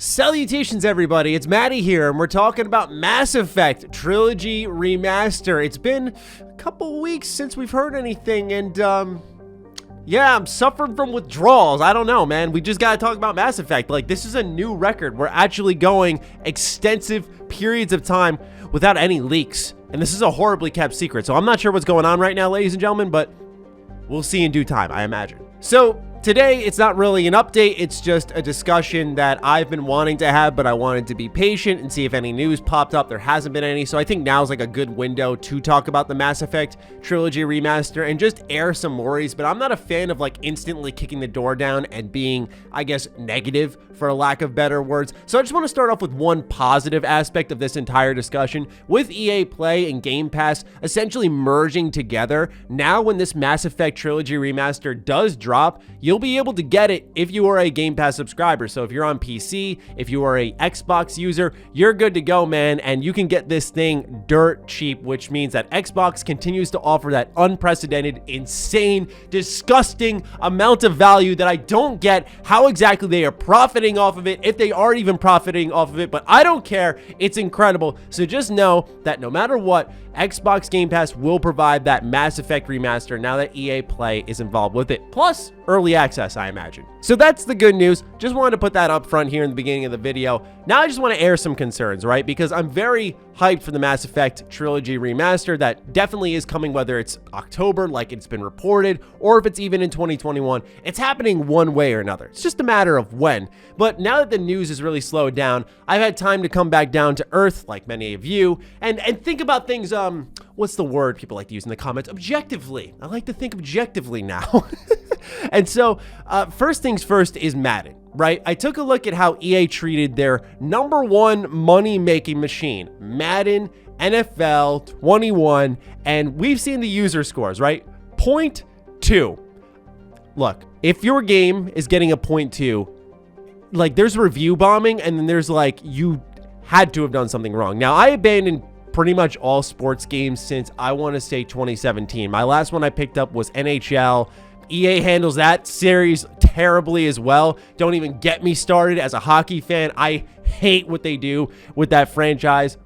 Salutations everybody, it's Matty here, and we're talking about Mass Effect Trilogy Remaster. It's been a couple weeks since we've heard anything, and yeah, I'm suffering from withdrawals. I don't know, man. We just gotta talk about Mass Effect. Like, this is a new record. We're actually going extensive periods of time without any leaks, and this is a horribly kept secret, so I'm not sure what's going on right now, ladies and gentlemen, but we'll see in due time, I imagine. So today, it's not really an update, it's just a discussion that I've been wanting to have, but I wanted to be patient and see if any news popped up. There hasn't been any, so I think now's like a good window to talk about the Mass Effect Trilogy Remaster and just air some worries, but I'm not a fan of like instantly kicking the door down and being, I guess, negative for a lack of better words. So I just want to start off with one positive aspect of this entire discussion. With EA Play and Game Pass essentially merging together, now when this Mass Effect Trilogy Remaster does drop, you'll be able to get it if you are a Game Pass subscriber. So if you're on PC, if you are a Xbox user, you're good to go, man, and you can get this thing dirt cheap, which means that Xbox continues to offer that unprecedented, insane, disgusting amount of value that I don't get how exactly they are profiting off of it, if they are even profiting off of it, but I don't care. It's incredible. So just know that no matter what, Xbox Game Pass will provide that Mass Effect Remaster now that EA Play is involved with it. Plus, early access, I imagine. So that's the good news. Just wanted to put that up front here in the beginning of the video. Now I just want to air some concerns, right? Because I'm very hyped for the Mass Effect Trilogy Remaster that definitely is coming, whether it's October, like it's been reported, or if it's even in 2021. It's happening one way or another. It's just a matter of when. But now that the news has really slowed down, I've had time to come back down to earth, like many of you, and think about things, what's the word people like to use in the comments? Objectively. I like to think objectively now. And so, first things first is Madden, right? I took a look at how EA treated their #1 money-making machine, Madden, NFL 21, and we've seen the user scores, right? 0.2. Look, if your game is getting a 0.2, like, there's review bombing, and then there's like, you had to have done something wrong. Now, I abandoned pretty much all sports games since, I want to say, 2017. My last one I picked up was NHL. EA handles that series terribly as well. Don't even get me started as a hockey fan. I hate what they do with that franchise.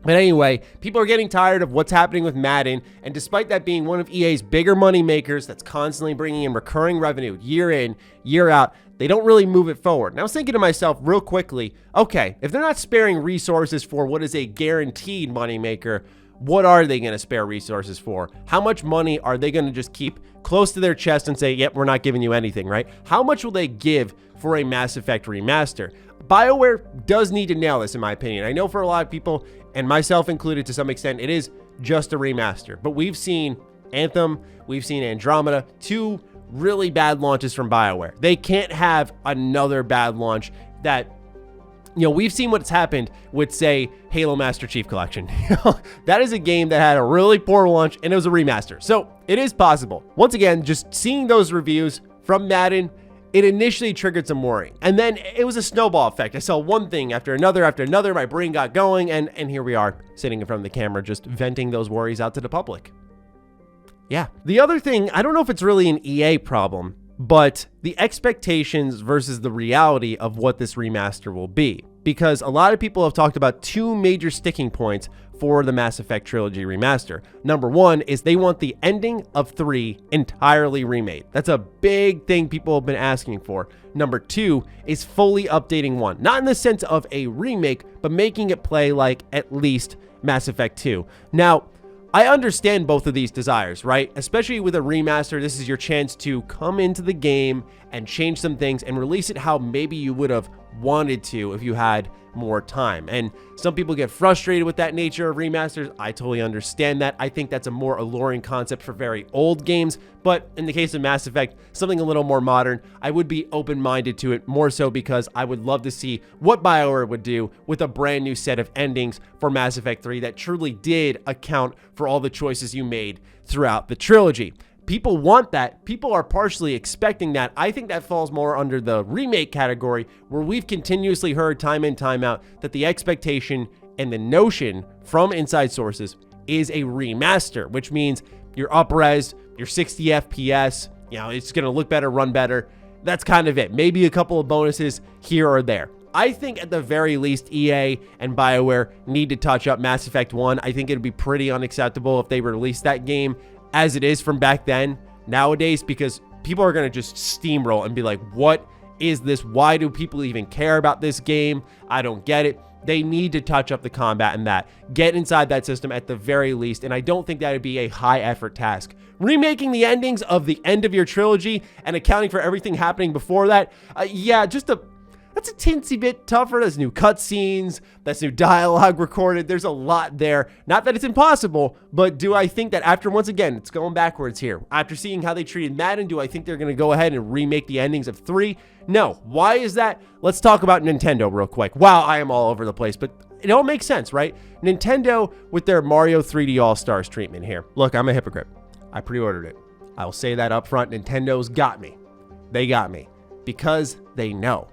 But anyway, people are getting tired of what's happening with Madden, and despite that being one of EA's bigger money makers that's constantly bringing in recurring revenue year in, year out, they don't really move it forward. And I was thinking to myself real quickly, okay, if they're not sparing resources for what is a guaranteed moneymaker, what are they going to spare resources for? How much money are they going to just keep close to their chest and say, yep, we're not giving you anything, right? How much will they give for a Mass Effect remaster? BioWare does need to nail this, in my opinion. I know for a lot of people, and myself included to some extent, it is just a remaster. But we've seen Anthem, we've seen Andromeda, two really bad launches from BioWare. They can't have another bad launch that, you know, we've seen what's happened with, say, Halo Master Chief Collection. That is a game that had a really poor launch, and it was a remaster. So it is possible. Once again, just seeing those reviews from Madden, it initially triggered some worry. And then it was a snowball effect. I saw one thing after another, my brain got going, and here we are, sitting in front of the camera, just venting those worries out to the public. Yeah. The other thing, I don't know if it's really an EA problem, but the expectations versus the reality of what this remaster will be. Because a lot of people have talked about two major sticking points for the Mass Effect Trilogy Remaster. Number one is they want the ending of 3 entirely remade. That's a big thing people have been asking for. Number two is fully updating 1. Not in the sense of a remake, but making it play like at least Mass Effect 2. Now, I understand both of these desires, right? Especially with a remaster, this is your chance to come into the game and change some things and release it how maybe you would have wanted to if you had more time. And some people get frustrated with that nature of remasters. I totally understand that. I think that's a more alluring concept for very old games, but in the case of Mass Effect, something a little more modern, I would be open-minded to it, more so because I would love to see what BioWare would do with a brand new set of endings for Mass Effect 3 that truly did account for all the choices you made throughout the trilogy. People want that. People are partially expecting that. I think that falls more under the remake category, where we've continuously heard time in, time out that the expectation and the notion from inside sources is a remaster, which means you're up-res, you're 60 FPS, you know, it's going to look better, run better. That's kind of it. Maybe a couple of bonuses here or there. I think at the very least, EA and BioWare need to touch up Mass Effect 1. I think it'd be pretty unacceptable if they released that game as it is from back then nowadays, because people are going to just steamroll and be like, what is this? Why do people even care about this game? I don't get it. They need to touch up the combat and that. Get inside that system at the very least, and I don't think that would be a high effort task. Remaking the endings of the end of your trilogy and accounting for everything happening before that, yeah, that's a teensy bit tougher. There's new cutscenes, that's new dialogue recorded. There's a lot there. Not that it's impossible, but do I think that after, once again, it's going backwards here. After seeing how they treated Madden, do I think they're going to go ahead and remake the endings of 3? No. Why is that? Let's talk about Nintendo real quick. Wow, I am all over the place, but it all makes sense, right? Nintendo with their Mario 3D All-Stars treatment here. Look, I'm a hypocrite. I pre-ordered it. I will say that up front. Nintendo's got me. They got me because they know.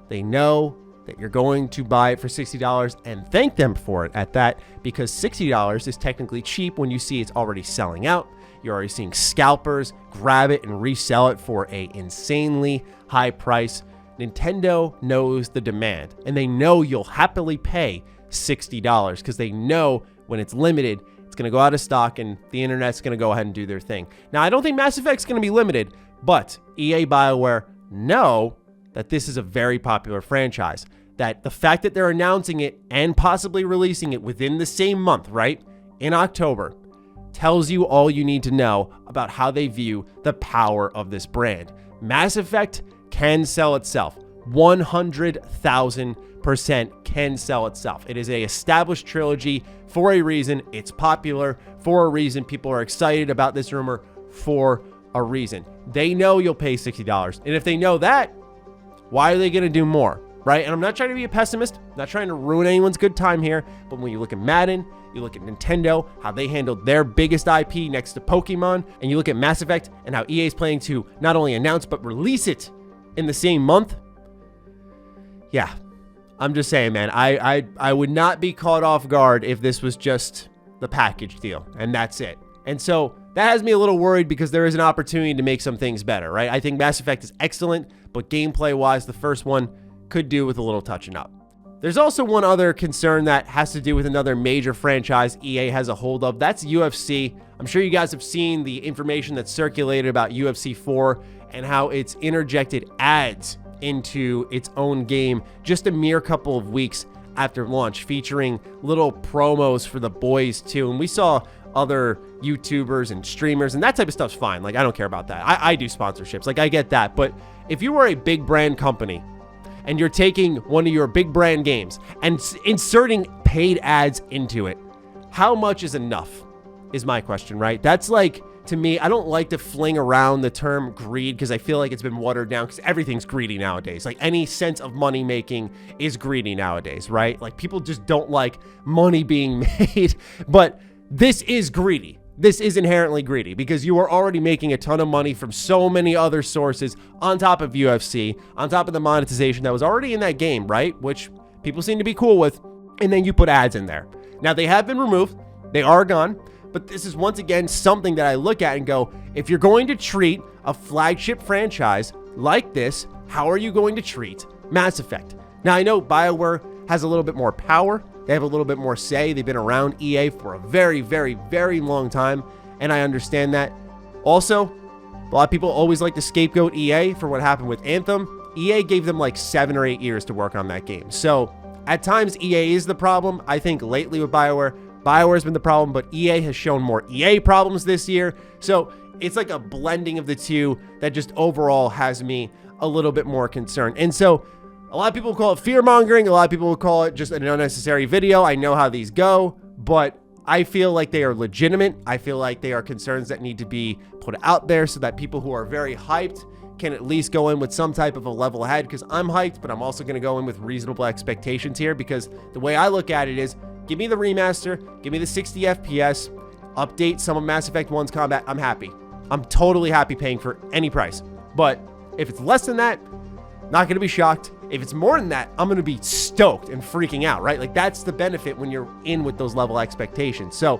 They know that you're going to buy it for $60 and thank them for it at that, because $60 is technically cheap when you see it's already selling out. You're already seeing scalpers grab it and resell it for an insanely high price. Nintendo knows the demand, and they know you'll happily pay $60 because they know when it's limited, it's going to go out of stock and the internet's going to go ahead and do their thing. Now, I don't think Mass Effect's going to be limited, but EA BioWare know that this is a very popular franchise, that the fact that they're announcing it and possibly releasing it within the same month, right, in October, tells you all you need to know about how they view the power of this brand. Mass Effect can sell itself. 100,000% can sell itself. It is an established trilogy for a reason. It's popular for a reason. People are excited about this rumor for a reason. They know you'll pay $60. And if they know that, why are they going to do more, right? And I'm not trying to be a pessimist, I'm not trying to ruin anyone's good time here, but when you look at Madden, you look at Nintendo, how they handled their biggest IP next to Pokemon, and you look at Mass Effect and how EA is planning to not only announce but release it in the same month. Yeah, I'm just saying, man, I would not be caught off guard if this was just the package deal and that's it. And so that has me a little worried because there is an opportunity to make some things better, right? I think Mass Effect is excellent, but gameplay-wise, the first one could do with a little touching up. There's also one other concern that has to do with another major franchise EA has a hold of. That's UFC. I'm sure you guys have seen the information that's circulated about UFC 4 and how it's interjected ads into its own game just a mere couple of weeks after launch, featuring little promos for the boys too. And we saw other YouTubers and streamers, and that type of stuff's fine. Like, I don't care about that. I do sponsorships. Like, I get that. But if you were a big brand company and you're taking one of your big brand games and inserting paid ads into it, how much is enough is my question, right? That's like, to me, I don't like to fling around the term greed because I feel like it's been watered down because everything's greedy nowadays. Like, any sense of money making is greedy nowadays, right? Like, people just don't like money being made, but this is greedy. This is inherently greedy because you are already making a ton of money from so many other sources on top of UFC, on top of the monetization that was already in that game, right? Which people seem to be cool with. And then you put ads in there. Now, they have been removed. They are gone. But this is, once again, something that I look at and go, if you're going to treat a flagship franchise like this, how are you going to treat Mass Effect? Now, I know BioWare has a little bit more power. They have a little bit more say. They've been around EA for a very, very, very long time, and I understand that. Also, a lot of people always like to scapegoat EA for what happened with Anthem. EA gave them like 7 or 8 years to work on that game. So at times, EA is the problem. I think lately with BioWare has been the problem, but EA has shown more EA problems this year. So it's like a blending of the two that just overall has me a little bit more concerned. And so a lot of people call it fear-mongering. A lot of people will call it just an unnecessary video. I know how these go, but I feel like they are legitimate. I feel like they are concerns that need to be put out there so that people who are very hyped can at least go in with some type of a level head, because I'm hyped, but I'm also going to go in with reasonable expectations here, because the way I look at it is, give me the remaster, give me the 60 FPS, update some of Mass Effect 1's combat. I'm happy. I'm totally happy paying for any price. But if it's less than that, not going to be shocked. If it's more than that, I'm going to be stoked and freaking out, right? Like, that's the benefit when you're in with those level expectations. So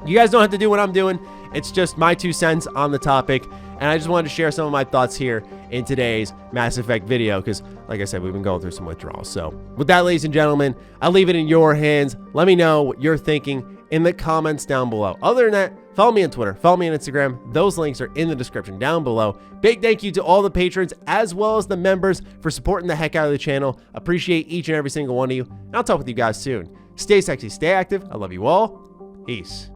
you guys don't have to do what I'm doing. It's just my 2 cents on the topic. And I just wanted to share some of my thoughts here in today's Mass Effect video because, like I said, we've been going through some withdrawals. So with that, ladies and gentlemen, I'll leave it in your hands. Let me know what you're thinking in the comments down below. Other than that, follow me on Twitter, follow me on Instagram. Those links are in the description down below. Big thank you to all the patrons as well as the members for supporting the heck out of the channel. Appreciate each and every single one of you. And I'll talk with you guys soon. Stay sexy, stay active. I love you all. Peace.